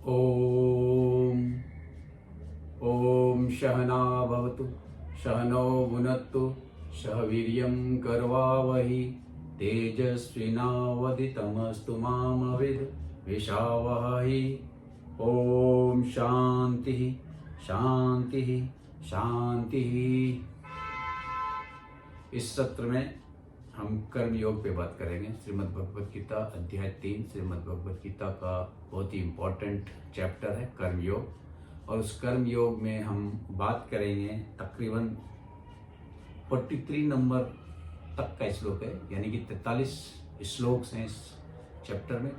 ॐ ॐ सहना भवतु सहनौ भुनक्तु सह वीर्यं करवावहै तेजस्विनावदितमस्तु मा विद्विषावहै। ॐ शांति शांति शांति। इस सत्र में हम कर्म योग पे बात करेंगे। श्रीमद् भगवत गीता अध्याय 3 श्रीमद् भगवत गीता का बहुत ही इम्पोर्टेंट चैप्टर है कर्म योग। और उस कर्म योग में हम बात करेंगे तकरीबन 43 नंबर तक का श्लोक है, यानी कि 43 श्लोक हैं इस चैप्टर में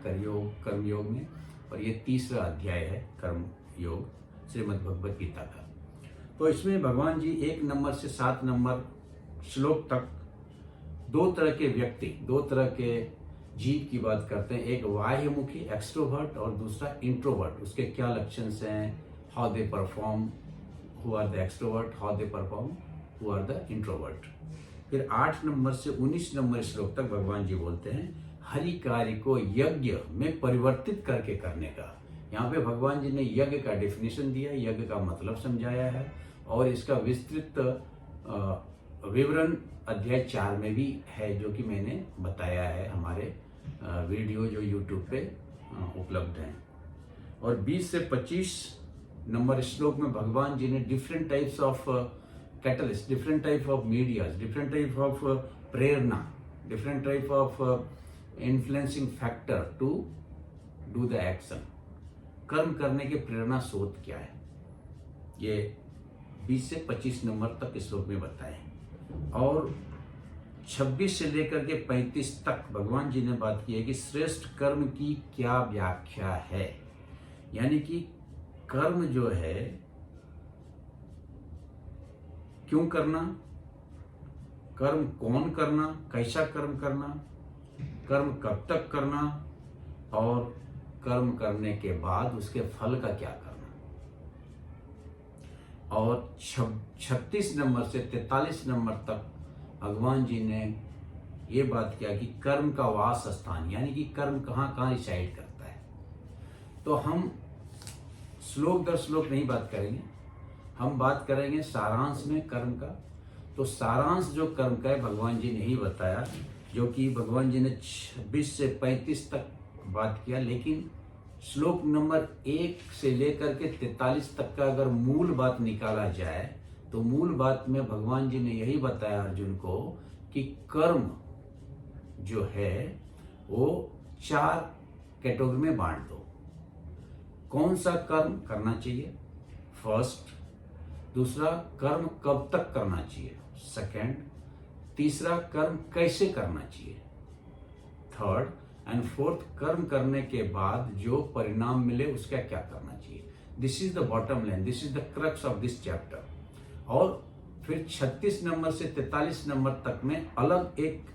कर्म योग में। और ये तीसरा अध्याय है कर्म योग श्रीमद् भगवत गीता का। तो इसमें भगवान जी 1 नंबर से 7 नंबर श्लोक तक दो तरह के व्यक्ति, दो तरह के जीव की बात करते हैं। एक बाह्यमुखी एक्सट्रोवर्ट और दूसरा इंट्रोवर्ट। उसके क्या लक्षण हैं, how they perform, who are the extrovert, how they perform, who are the introvert. फिर 8 नंबर से 19 नंबर श्लोक तक भगवान जी बोलते हैं हरि कार्य को यज्ञ में परिवर्तित करके करने का। यहाँ पे भगवान जी ने यज्ञ का डेफिनेशन दिया, यज्ञ का मतलब समझाया है और इसका विस्तृत विवरण अध्याय 4 में भी है, जो कि मैंने बताया है हमारे वीडियो जो YouTube पे उपलब्ध हैं। और 20 से 25 नंबर श्लोक में भगवान जी ने different types of catalyst, different type of medias, different type of प्रेरणा, different type of influencing factor to do the action. कर्म करने के प्रेरणा स्रोत क्या है, ये 20 से 25 नंबर तक श्लोक में बताए। और 26 से लेकर के 35 तक भगवान जी ने बात की है कि श्रेष्ठ कर्म की क्या व्याख्या है, यानी कि कर्म जो है क्यों करना, कर्म कौन करना, कैसा कर्म करना, कर्म कब तक करना और कर्म करने के बाद उसके फल का क्या करना। और 36 नंबर से 43 नंबर तक भगवान जी ने ये बात किया कि कर्म का वास स्थान, यानी कि कर्म कहाँ कहाँ रिसाइड करता है। तो हम श्लोक दर श्लोक नहीं बात करेंगे, हम बात करेंगे सारांश में कर्म का। तो सारांश जो कर्म का है भगवान जी ने ही बताया, जो कि भगवान जी ने 26 से 35 तक बात किया। लेकिन श्लोक नंबर 1 से लेकर के 43 तक का अगर मूल बात निकाला जाए तो मूल बात में भगवान जी ने यही बताया अर्जुन को कि कर्म जो है वो 4 कैटेगरी में बांट दो। कौन सा कर्म करना चाहिए, फर्स्ट। दूसरा, कर्म कब तक करना चाहिए, सेकंड। तीसरा, कर्म कैसे करना चाहिए, थर्ड। एंड फोर्थ, कर्म करने के बाद जो परिणाम मिले उसका क्या करना चाहिए। This is the bottom line, this is the crux of this chapter. और फिर 36 नंबर से 43 नंबर तक में अलग एक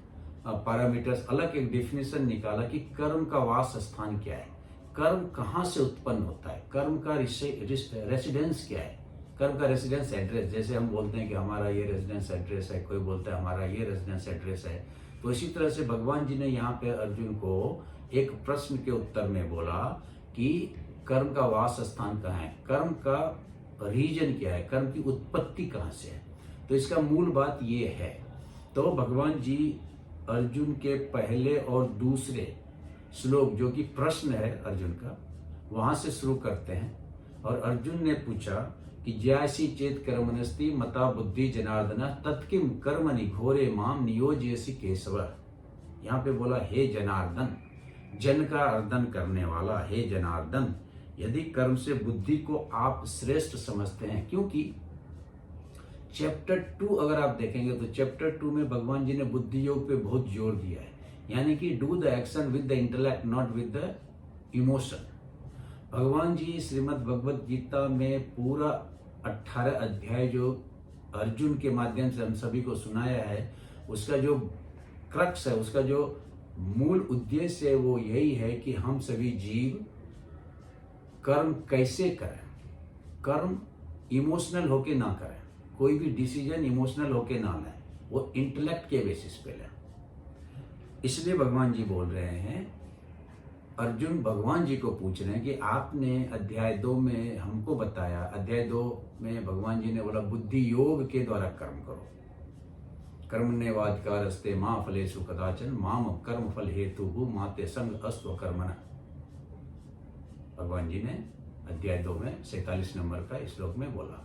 पैरामीटर्स, अलग एक डेफिनेशन निकाला कि कर्म का वास स्थान क्या है, कर्म कहाँ से उत्पन्न होता है, कर्म का रेसिडेंस क्या है, कर्म का रेसिडेंस एड्रेस। जैसे हम बोलते हैं कि हमारा ये रेसिडेंस एड्रेस है, कोई बोलता है हमारा ये रेसिडेंस एड्रेस है। तो इसी तरह से भगवान जी ने यहाँ पे अर्जुन को एक प्रश्न के उत्तर में बोला कि कर्म का वास स्थान कहाँ है, कर्म का रीजन क्या है, कर्म की उत्पत्ति कहाँ से है। तो इसका मूल बात ये है। तो भगवान जी अर्जुन के पहले और दूसरे श्लोक, जो कि प्रश्न है अर्जुन का, वहां से शुरू करते हैं। और अर्जुन ने पूछा कि ज्यासी चेत कर्मणस्ति मता बुद्धि जनार्दन तत्किम कर्मणि घोरे माम नियोजयसि केशव। यहाँ पे बोला हे जनार्दन, जन का अर्दन करने वाला, हे जनार्दन, यदि कर्म से बुद्धि को आप श्रेष्ठ समझते हैं, क्योंकि चैप्टर 2 अगर आप देखेंगे तो चैप्टर 2 में भगवान जी ने बुद्धि योग पे बहुत जोर दिया है, यानी कि do the action with the intellect, not with the emotion. भगवान जी श्रीमद् भगवत गीता में पूरा 18 अध्याय जो अर्जुन के माध्यम से हम सभी को सुनाया है, उसका जो क्रक्स है, उसका जो मूल उद्देश्य है वो यही है कि हम सभी जीव कर्म कैसे करें, कर्म इमोशनल होके ना करें, कोई भी डिसीजन इमोशनल होके ना लें, वो इंटेलेक्ट के बेसिस पे लें। इसलिए भगवान जी बोल रहे हैं अर्जुन भगवान जी को पूछ रहे हैं कि आपने अध्याय 2 में हमको बताया, अध्याय 2 में भगवान जी ने बोला बुद्धि योग के द्वारा कर्म करो, कर्मण्येवाधिकारस्ते मां फलेषु कदाचन माम कर्म फल हेतु माते संग अस्त्व कर्मण। भगवान जी ने अध्याय 2 में 47 नंबर का श्लोक में बोला,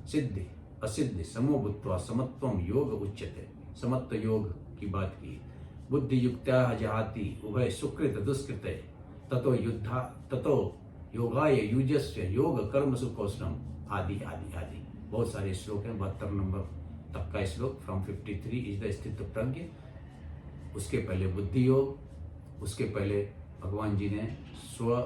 सिद्धि असिद्धि समो भूत्वा समत्वम योग उच्यते। समत्व योग की बात की, बुद्धि युक्त्या जहाति उभय सुकृत दुष्कृते ततो युद्धा ततो योगाय युजस्य योग कर्म सुकौशलम आदि आदि आदि। बहुत सारे श्लोक हैं, 72 नंबर तक का श्लोक, फ्रॉम 53 इज द स्थित प्रज्ञ। उसके पहले बुद्धि योग, उसके पहले भगवान जी ने स्व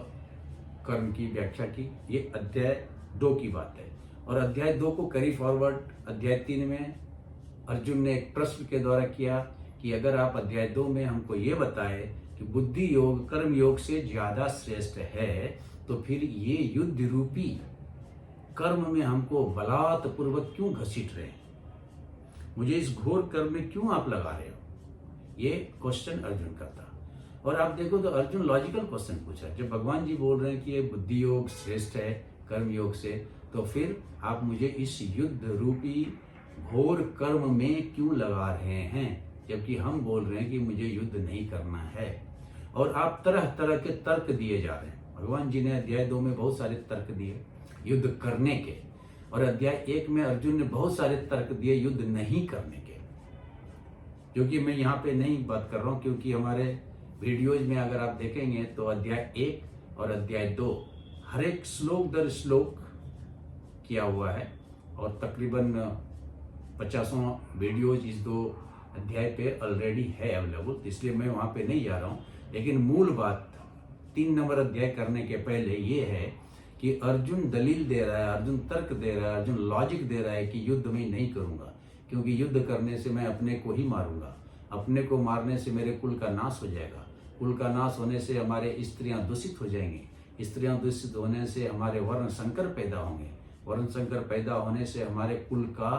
कर्म की व्याख्या की। ये अध्याय 2 की बात है। और अध्याय 2 को कैरी फॉरवर्ड अध्याय 3 में अर्जुन ने एक प्रश्न के द्वारा किया कि अगर आप अध्याय 2 में हमको ये बताए कि बुद्धि योग कर्म योग से ज्यादा श्रेष्ठ है, तो फिर ये युद्ध रूपी कर्म में हमको बलात्पूर्वक क्यों घसीट रहे हैं, मुझे इस घोर कर्म में क्यों आप लगा रहे हो? ये क्वेश्चन अर्जुन का था। और आप देखो तो अर्जुन लॉजिकल क्वेश्चन पूछा। जब भगवान जी बोल रहे हैं कि ये बुद्धि योग श्रेष्ठ है कर्म योग से, तो फिर आप मुझे इस युद्ध रूपी घोर कर्म में क्यों लगा रहे हैं, जबकि हम बोल रहे हैं कि मुझे युद्ध नहीं करना है। और आप तरह तरह के तर्क दिए जा रहे हैं। भगवान जी ने अध्याय 2 में बहुत सारे तर्क दिए युद्ध करने के, और अध्याय 1 में अर्जुन ने बहुत सारे तर्क दिए युद्ध नहीं करने के, जो कि मैं यहाँ पे नहीं बात कर रहा हूँ, क्योंकि हमारे वीडियोज में अगर आप देखेंगे तो अध्याय 1 और अध्याय 2 हर एक श्लोक दर श्लोक किया हुआ है, और तकरीबन 50वां वीडियोज इस 2 अध्याय पे ऑलरेडी है अवेलेबल, इसलिए मैं वहाँ पे नहीं जा रहा हूँ। लेकिन मूल बात 3 नंबर अध्याय करने के पहले ये है कि अर्जुन दलील दे रहा है, अर्जुन तर्क दे रहा है, अर्जुन लॉजिक दे रहा है कि युद्ध मैं नहीं करूँगा, क्योंकि युद्ध करने से मैं अपने को ही मारूंगा, अपने को मारने से मेरे कुल का नाश हो जाएगा, कुल का नाश होने से हमारे स्त्रियां दूषित हो जाएंगी, स्त्रियां दूषित होने से हमारे वर्ण संकर पैदा होंगे, वर्ण संकर पैदा होने से हमारे कुल का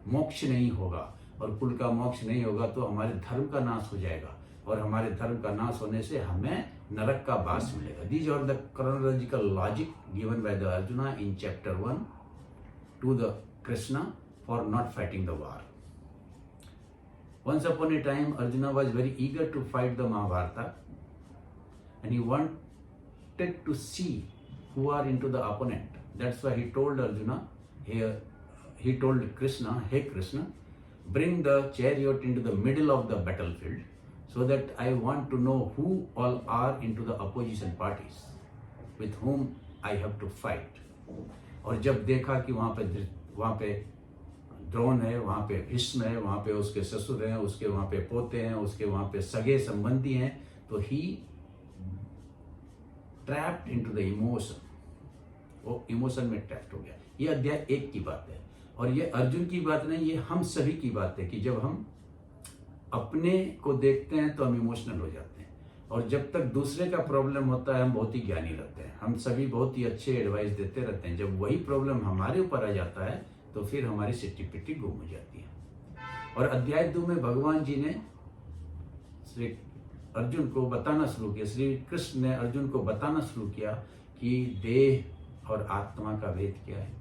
मोक्ष नहीं होगा, और कुल का मोक्ष नहीं होगा तो हमारे धर्म का नाश हो जाएगा, और हमारे धर्म का नाश होने से हमें नरक का वास मिलेगा। These are the chronological logic given by the Arjuna in chapter 1 to the Krishna for not fighting the war. Once upon a time, Arjuna was very eager to fight the Mahabharata, and he wanted to see who are into the opponent. That's why he told Arjuna, he told Krishna, hey Krishna, bring the chariot into the middle of the battlefield, so that I want to know who all are into the opposition parties with whom I have to fight. और जब देखा कि वहाँ पे द्रोण है, वहाँ पे भीष्म है, वहाँ पे उसके ससुर हैं, उसके वहाँ पे पोते हैं, उसके वहाँ पे सगे संबंधी हैं, तो ही ट्रैप्ड इनटू द इमोशन, वो इमोशन में ट्रैप्ड हो गया। ये अध्याय 1 की बात है, और ये अर्जुन की बात नहीं, ये हम सभी की बात है कि जब हम अपने को देखते हैं तो हम इमोशनल हो जाते हैं, और जब तक दूसरे का प्रॉब्लम होता है हम बहुत ही ज्ञानी रहते हैं, हम सभी बहुत ही अच्छे एडवाइस देते रहते हैं। जब वही प्रॉब्लम हमारे ऊपर आ जाता है तो फिर हमारी सिट्टी पिट्टी गुम हो जाती है। और अध्याय 2 में भगवान जी ने श्री अर्जुन को बताना शुरू किया, श्री कृष्ण ने अर्जुन को बताना शुरू किया कि देह और आत्मा का भेद क्या है।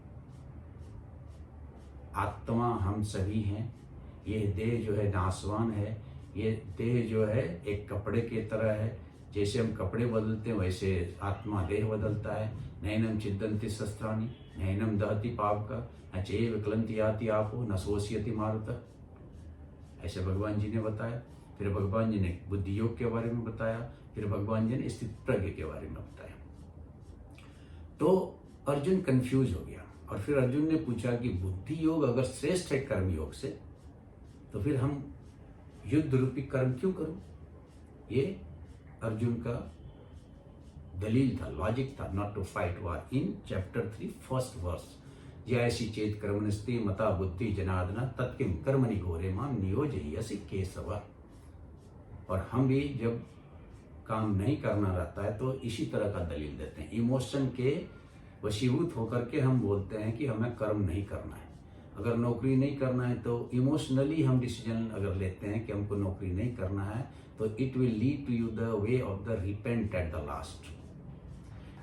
आत्मा हम सभी हैं, ये देह जो है नाशवान है, ये देह जो है एक कपड़े के तरह है, जैसे हम कपड़े बदलते हैं वैसे आत्मा देह बदलता है। नैनम छिदन्ति शस्त्राणि नैनम दहति पावक न चैव क्लन्ति याति आपो न शोषयति मारुतः, ऐसे भगवान जी ने बताया। फिर भगवान जी ने बुद्धि योग के बारे में बताया, फिर भगवान जी ने स्थित प्रज्ञ के बारे में बताया। तो अर्जुन कंफ्यूज हो गया, और फिर अर्जुन ने पूछा कि बुद्धि योग अगर श्रेष्ठ है कर्म योग से, तो फिर हम युद्ध रूपी कर्म क्यों करूं? ये अर्जुन का दलील था, लॉजिक था, not to fight war. In chapter 3 first verse, जयसी चेत कर्मणस्ते मता बुद्धि जनार्दन तत्किम कर्मणि घोरे मां नियोजयसि केशव। और हम भी जब काम नहीं करना रहता है तो इसी तरह का दलील देते हैं, इमोशन के वशीभूत होकर के हम बोलते हैं कि हमें कर्म नहीं करना है। अगर नौकरी नहीं करना है तो इमोशनली हम डिसीजन अगर लेते हैं कि हमको नौकरी नहीं करना है, तो it will lead to you the way of the repent at the last.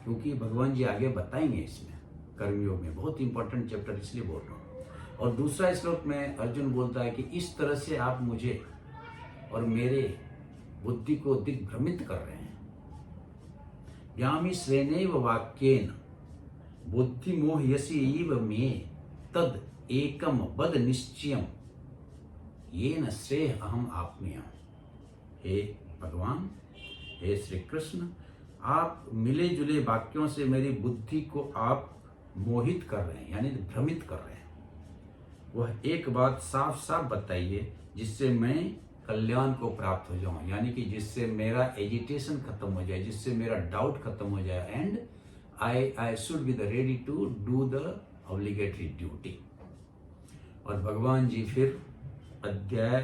क्योंकि भगवान जी आगे बताएंगे इसमें कर्मयोग में, बहुत इंपॉर्टेंट चैप्टर इसलिए बोल रहा हूँ। और दूसरा श्लोक में अर्जुन बोलता है कि इस तरह से आप मुझे और मेरे बुद्धि को दिग्भ्रमित कर रहे हैं। यामी श्रेणैव वाक्येन बुद्धि मोहयसीव मे तद एकम बद निश्चयम येन श्रेय अहम आपनियम। हे भगवान, हे श्री कृष्ण, आप मिले जुले वाक्यों से मेरी बुद्धि को आप मोहित कर रहे हैं, यानी भ्रमित कर रहे हैं। वह एक बात साफ साफ बताइए जिससे मैं कल्याण को प्राप्त हो जाऊं, यानी कि जिससे मेरा एजिटेशन खत्म हो जाए, जिससे मेरा डाउट खत्म हो जाए, and I should be the ready to do the obligatory duty. और भगवान जी फिर अध्याय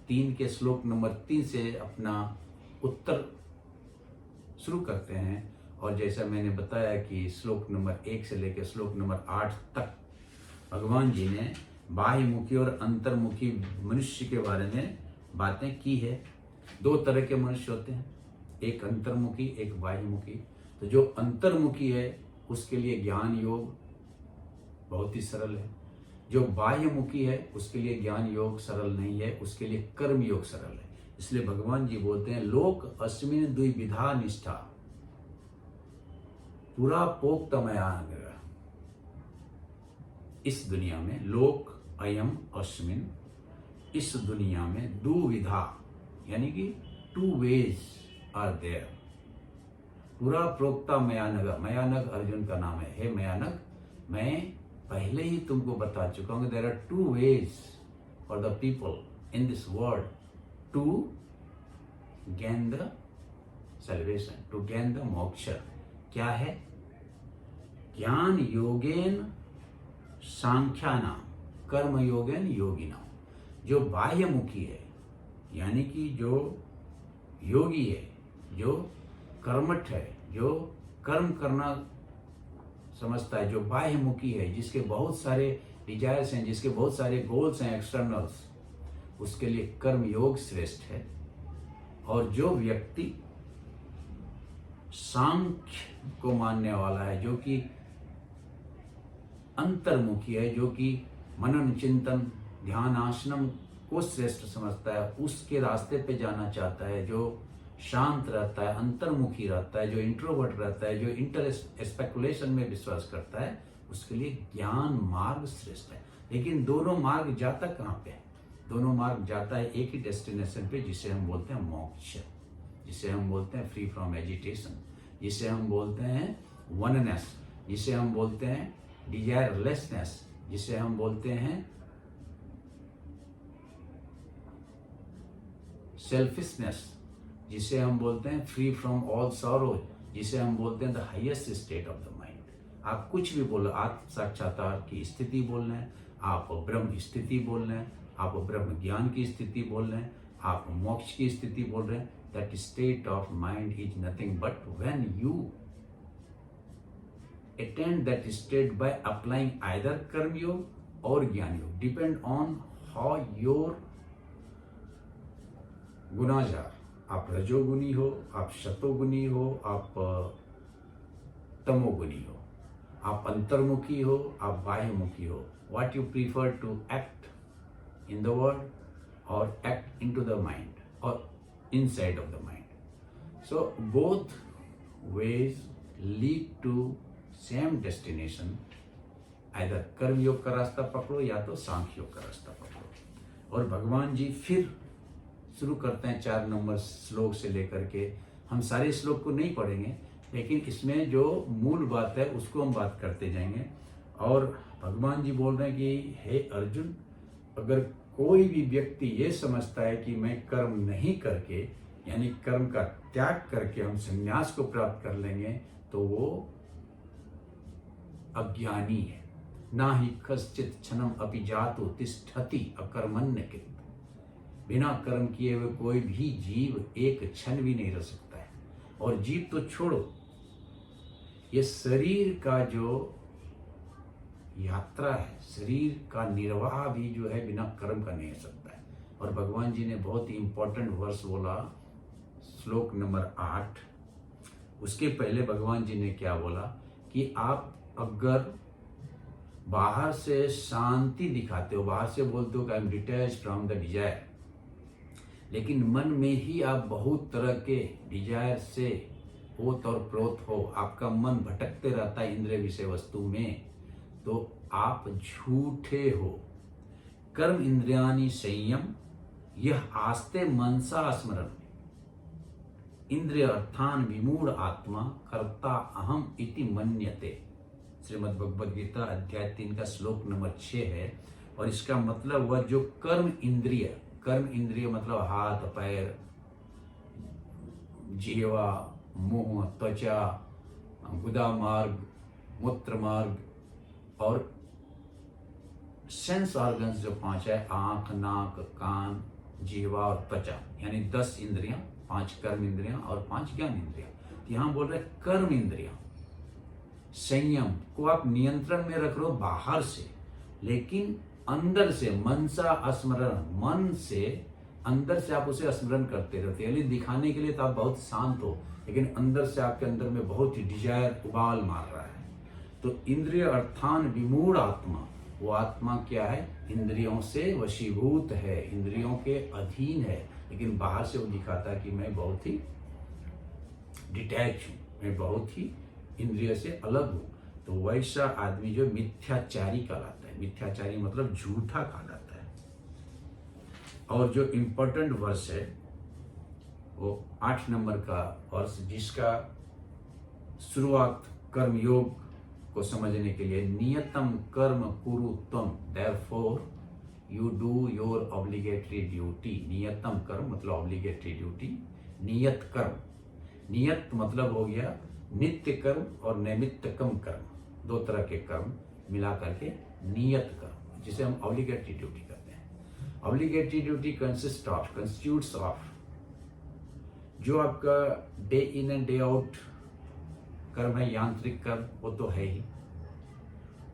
3 के श्लोक नंबर 3 से अपना उत्तर शुरू करते हैं। और जैसा मैंने बताया कि श्लोक नंबर 1 से लेकर श्लोक नंबर 8 तक भगवान जी ने बाह्यमुखी और अंतर्मुखी मनुष्य के बारे में बातें की है। 2 तरह के मनुष्य होते हैं, एक अंतर्मुखी, एक बाह्यमुखी। तो जो अंतर्मुखी है उसके लिए ज्ञान योग बहुत ही सरल है, जो बाह्यमुखी है उसके लिए ज्ञान योग सरल नहीं है, उसके लिए कर्म योग सरल है। इसलिए भगवान जी बोलते हैं लोक अस्मिन द्विविधा निष्ठा पूरा पोक्तमया। इस दुनिया में लोक अयम अस्मिन, इस दुनिया में दुविधा यानी कि 2 वेज आर देयर। पूरा प्रोक्ता मयानग, मयानग अर्जुन का नाम है। हे मयानग, मैं पहले ही तुमको बता चुका हूं, there are 2 ways for the people in this world to gain the salvation, to gain the moksha. क्या है? ज्ञान योगेन सांख्यानाम, कर्म योगेन योगिनाम। जो बाह्यमुखी है यानी कि जो योगी है, जो कर्मठ है, जो कर्म करना समझता है, जो बाह्यमुखी है, जिसके बहुत सारे डिजायर्स हैं, जिसके बहुत सारे गोल्स हैं एक्सटर्नल्स, उसके लिए कर्म योग श्रेष्ठ है। और जो व्यक्ति सांख्य को मानने वाला है, जो कि अंतर्मुखी है, जो कि मनन चिंतन ध्यान आसनम को श्रेष्ठ समझता है, उसके रास्ते पे जाना चाहता है, जो शांत रहता है, अंतर्मुखी रहता है, जो इंट्रोवर्ट रहता है, जो इंटरेस्ट स्पेकुलेशन में विश्वास करता है, उसके लिए ज्ञान मार्ग श्रेष्ठ है। लेकिन दोनों मार्ग जाता कहाँ पे है? दोनों मार्ग जाता है एक ही डेस्टिनेशन पे, जिसे हम बोलते हैं मोक्ष, जिसे हम बोलते हैं फ्री फ्रॉम एजिटेशन, जिसे हम बोलते हैं वननेस, जिसे हम बोलते हैं डिजायरलेसनेस, जिसे हम बोलते हैं सेल्फिशनेस, जिसे हम बोलते हैं फ्री फ्रॉम ऑल सॉरो, जिसे हम बोलते हैं the highest state of the mind. आप कुछ भी बोलो, आत्म साक्षात्कार की स्थिति बोल रहे हैं, आप ब्रह्म स्थिति बोल रहे हैं, आप ब्रह्म ज्ञान की स्थिति बोल रहे हैं, आप मोक्ष की स्थिति बोल रहे हैं। That state of mind is nothing but when you attain that state by applying either कर्म योग और ज्ञान योग, depend on how your गुणाज are। आप रजोगुनी हो, आप शतोगुनी हो, आप तमोगुनी हो, आप अंतर्मुखी हो, आप बाह्यमुखी हो। what you prefer to act in the world or act into the mind or inside of the mind, so both ways lead to same destination. Either कर्म योग का रास्ता पकड़ो या तो सांख्य योग का रास्ता पकड़ो। और भगवान जी फिर शुरू करते हैं 4 नंबर श्लोक से लेकर के। हम सारे श्लोक को नहीं पढ़ेंगे, लेकिन इसमें जो मूल बात है उसको हम बात करते जाएंगे। और भगवान जी बोल रहे हैं कि हे अर्जुन, अगर कोई भी व्यक्ति ये समझता है कि मैं कर्म नहीं करके, यानी कर्म का त्याग करके हम संन्यास को प्राप्त कर लेंगे, तो वो अज्ञानी है। ना ही कश्चित क्षणम अपि जातु तिष्ठति अकर्मण्यकृत। बिना कर्म किए हुए कोई भी जीव एक क्षण भी नहीं रह सकता है। और जीव तो छोड़ो, ये शरीर का जो यात्रा है, शरीर का निर्वाह भी जो है बिना कर्म का नहीं हो सकता है। और भगवान जी ने बहुत ही इंपॉर्टेंट वर्स बोला, श्लोक नंबर 8। उसके पहले भगवान जी ने क्या बोला कि आप अगर बाहर से शांति दिखाते हो, बाहर से बोलते हो कि I am detached from the desire, लेकिन मन में ही आप बहुत तरह के डिजायर से ओत और प्रोत हो, आपका मन भटकते रहता है इंद्रिय विषय वस्तु में, तो आप झूठे हो। कर्म इंद्रियानि संयम यह आस्ते मनसा स्मरण इंद्रिय अर्थान विमूढ़ आत्मा कर्ता अहम इति मन्यते। श्रीमद् भगवद गीता अध्याय 3 का श्लोक नंबर 6 है। और इसका मतलब हुआ जो कर्म इंद्रिय मतलब हाथ, पैर, जीवा, मुंह, त्वचा, गुदा मार्ग, मूत्र मार्ग और सेंस ऑर्गन्स जो 5 है, आंख, नाक, कान, जीवा और त्वचा, यानी 10 इंद्रियां, 5 कर्म इंद्रियां और 5 ज्ञान इंद्रियां। यहां बोल रहे कर्म इंद्रियां, संयम को आप नियंत्रण में रख लो बाहर से, लेकिन अंदर से मनसा स्मरण, मन से अंदर से आप उसे स्मरण करते रहते। यानी दिखाने के लिए तो आप बहुत शांत हो, लेकिन अंदर से आपके अंदर में बहुत ही डिजायर उबाल मार रहा है। तो इंद्रिय अर्थान विमूढ़ आत्मा, वो आत्मा क्या है? इंद्रियों से वशीभूत है, इंद्रियों के अधीन है, लेकिन बाहर से वो दिखाता है कि मैं बहुत ही डिटैच हूं, मैं बहुत ही इंद्रिय से अलग हूं। तो वैसा आदमी जो मिथ्याचारी कहलाता है। मिथ्याचारी मतलब झूठा कहलाता है। और जो इंपॉर्टेंट वर्ष है वो 8 नंबर का वर्ष, जिसका शुरुआत कर्मयोग को समझने के लिए, नियतम कर्म कुरु त्वम therefore you do your obligatory duty. नियतम कर्म मतलब ऑब्लिगेटरी ड्यूटी, नियत कर्म। नियत मतलब हो गया नित्य कर्म और नैमित्तिकम कर्म, 2 तरह के कर्म मिला करके नियत कर्म, जिसे हम ऑब्लिगेटरी ड्यूटी करते हैं। ऑब्लिगेटरी ड्यूटी कंस्टिट्यूट्स ऑफ जो आपका day in and day out कर्म है, यांत्रिक कर्म, वो तो है ही।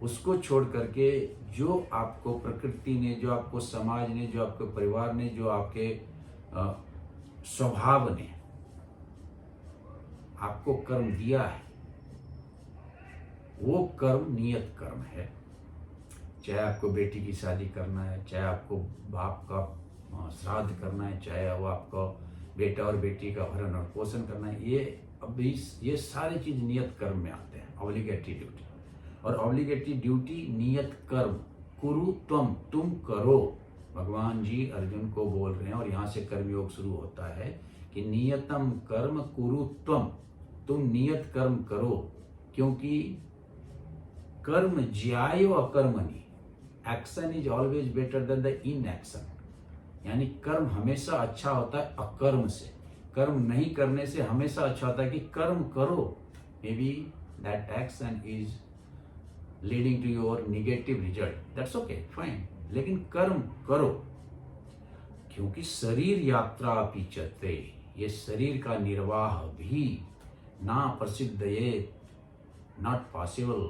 उसको छोड़ करके जो आपको प्रकृति ने, जो आपको समाज ने, जो आपके परिवार ने, जो आपके स्वभाव ने आपको कर्म दिया है, वो कर्म नियत कर्म है। चाहे आपको बेटी की शादी करना है, चाहे आपको बाप का श्राद्ध करना है, चाहे वो आपको बेटा और बेटी का भरण और पोषण करना है, ये सारी चीज नियत कर्म में आते हैं, ऑब्लिगेटरी ड्यूटी। और ऑब्लिगेटरी ड्यूटी नियत कर्म कुरु त्वम, तुम करो। भगवान जी अर्जुन को बोल रहे हैं और यहाँ से कर्मयोग शुरू होता है कि नियतम कर्म कुरु त्वम, तुम नियत कर्म करो, क्योंकि कर्म ज्यायो अकर्मणि, action is always better than the inaction. यानी कर्म हमेशा अच्छा होता है अकर्म से, कर्म नहीं करने से हमेशा अच्छा होता है कि कर्म करो। Maybe that action is leading to your negative result, that's okay, fine, लेकिन कर्म करो, क्योंकि शरीर यात्रा पिचते, ये शरीर का निर्वाह भी ना प्रसिद्ध, ये नॉट पॉसिबल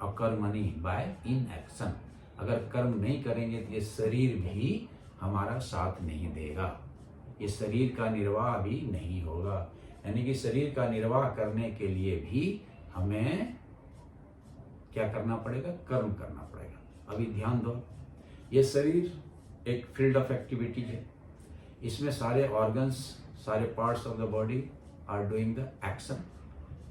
अकर्मणि बाय इनएक्शन। अगर कर्म नहीं करेंगे तो ये शरीर भी हमारा साथ नहीं देगा, ये शरीर का निर्वाह भी नहीं होगा। यानी कि शरीर का निर्वाह करने के लिए भी हमें क्या करना पड़ेगा? कर्म करना पड़ेगा। अभी ध्यान दो, ये शरीर एक फील्ड ऑफ एक्टिविटी है, इसमें सारे ऑर्गन्स, सारे parts of the body are doing the action,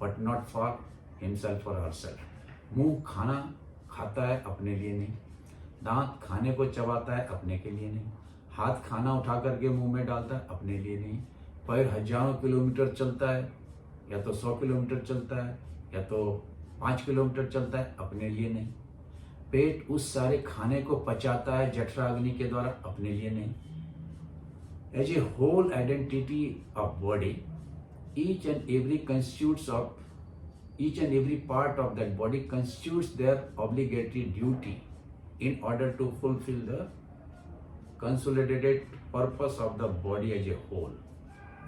but not for himself और हरसेल्फ। मुंह खाना खाता है, अपने लिए नहीं। दांत खाने को चबाता है, अपने के लिए नहीं। हाथ खाना उठा करके मुंह में डालता है, अपने लिए नहीं। पैर हजारों किलोमीटर चलता है, या तो 100 किलोमीटर चलता है, या तो 5 किलोमीटर चलता है, अपने लिए नहीं। पेट उस सारे खाने को पचाता है जठराग्नि के द्वारा, अपने लिए नहीं। As a whole identity of body, each and every part of that body constitutes their obligatory duty in order to fulfill the consolidated purpose of the body as a whole.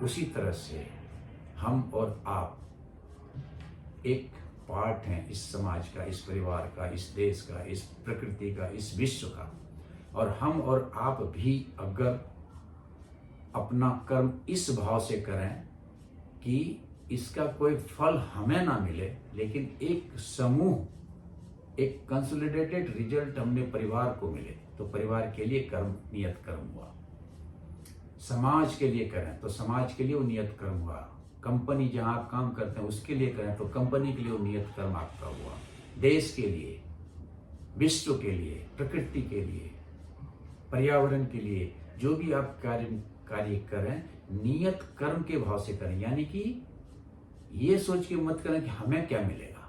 उसी तरह से हम और आप एक पार्ट हैं इस समाज का, इस परिवार का, इस देश का, इस प्रकृति का, इस विश्व का। और हम और आप भी अगर अपना कर्म इस भाव से करें कि इसका कोई फल हमें ना मिले, लेकिन एक समूह, एक कंसोलिडेटेड रिजल्ट हमने परिवार को मिले, तो परिवार के लिए कर्म नियत कर्म हुआ। समाज के लिए करें तो समाज के लिए वो नियत कर्म हुआ। कंपनी जहां आप काम करते हैं उसके लिए करें तो कंपनी के लिए वो नियत कर्म आपका हुआ। देश के लिए, विश्व के लिए, प्रकृति के लिए, पर्यावरण के लिए, जो भी आप कार्य करें नियत कर्म के भाव से करें। यानी कि ये सोच के मत करें कि हमें क्या मिलेगा,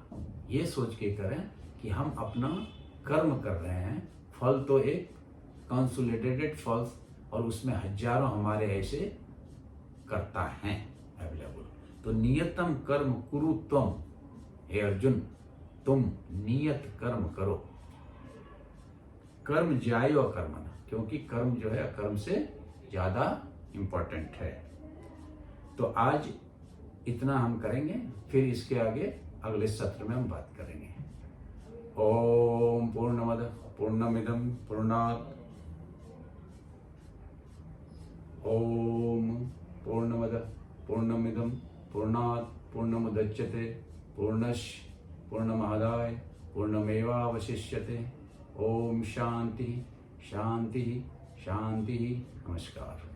ये सोच के करें कि हम अपना कर्म कर रहे हैं, फल तो एक कंसोलिडेटेड फल, और उसमें हजारों हमारे ऐसे करता हैं अवेलेबल। तो नियतम कर्म कुरु त्वम, हे अर्जुन तुम नियत कर्म करो, कर्म ज्यायो अकर्मण, क्योंकि कर्म जो है अकर्म से ज्यादा इंपॉर्टेंट है। तो आज इतना हम करेंगे, फिर इसके आगे अगले सत्र में हम बात करेंगे। ओम पूर्णमद पूर्णमिदं पूर्णात्, ओम पूर्णमद पूर्णमिदं पूर्णात् पूर्णमुदच्यते पूर्णस्य पूर्णमादाय पूर्णमेवावशिष्यते। ओम शांति शांति शांति। नमस्कार।